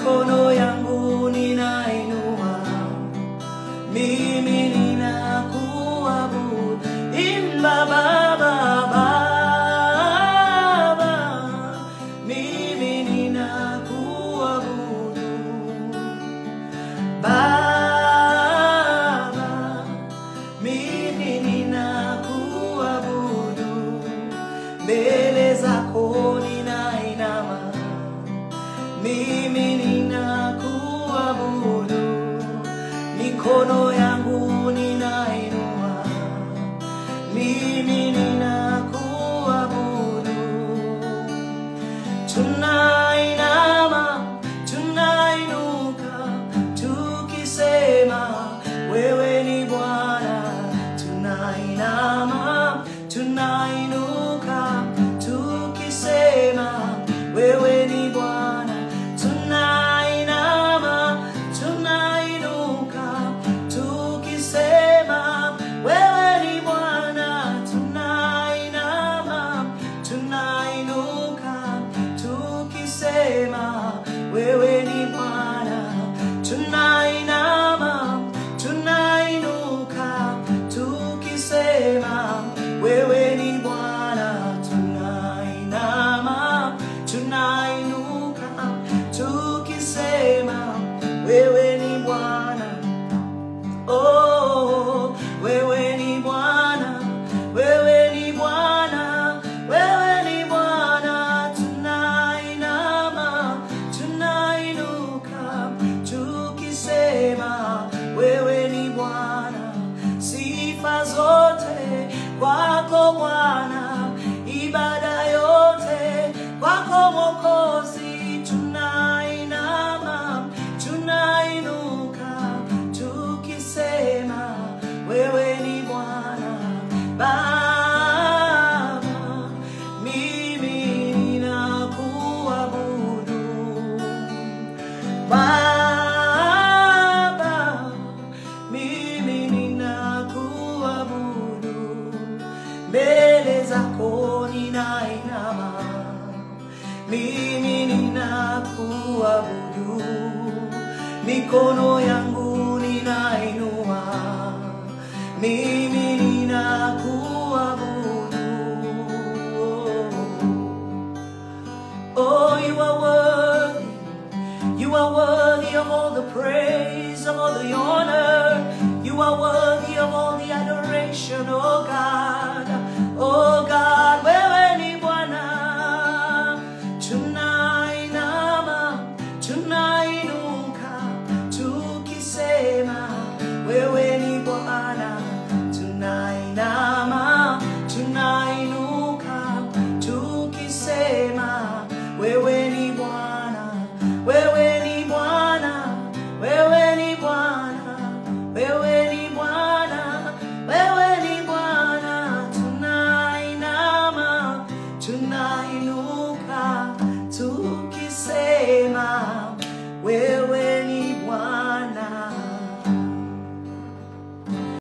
mikono yangu ninainua, mimi ninakuabudu. Imba Baba, Baba, mimi ninakuabudu. Baba, mimi ninakuabudu. Mbele zako ninainama, mimi ninakuabudu. Mikono yangu ninainua, mimi ninakuabudu. Tunainama, tunainuka, tukisema wewe ni Bwana. Tunainama, tunainuka, tukisema wewe ni Bwana. Tunainama, tunainuka, tukisema wewe ni Bwana. Tunainama, tunainuka, tukisema wewe ni Bwana. Tunainama, tunainuka, tukisema wewe ni Bwana. Tunainama, tunainuka, tukisema wewe ni Bwana. Oh, wewe ni Bwana, wewe ni Bwana, wewe ni Bwana. Tunainama, tunainuka, tukisema wewe ni Bwana. Sifa zote kwako Bwana, ibada yote kwako Mwokozi. Tunainama, tunainuka, tukisema wewe ni Bwana. Baba, mimi ninakuabudu. Baba, mimi ninakuabudu. Mbele zako ninainama, mimi ninakuabudu. Mikono yangu ninainua, mimi ninakuabudu. Oh, you are worthy, you are worthy of all the praise, of all the honor. You are worthy of all the adoration, oh God. Oh God, wewe ni Bwana. Tunainama, tunainuka, tukisema wewe ni Bwana. Tunainama, tunainuka, tukisema wewe ni Bwana. Wewe ni Bwana, wewe ni Bwana, wewe ni Bwana, wewe ni Bwana. Tunainama, tunainuka, tukisema wewe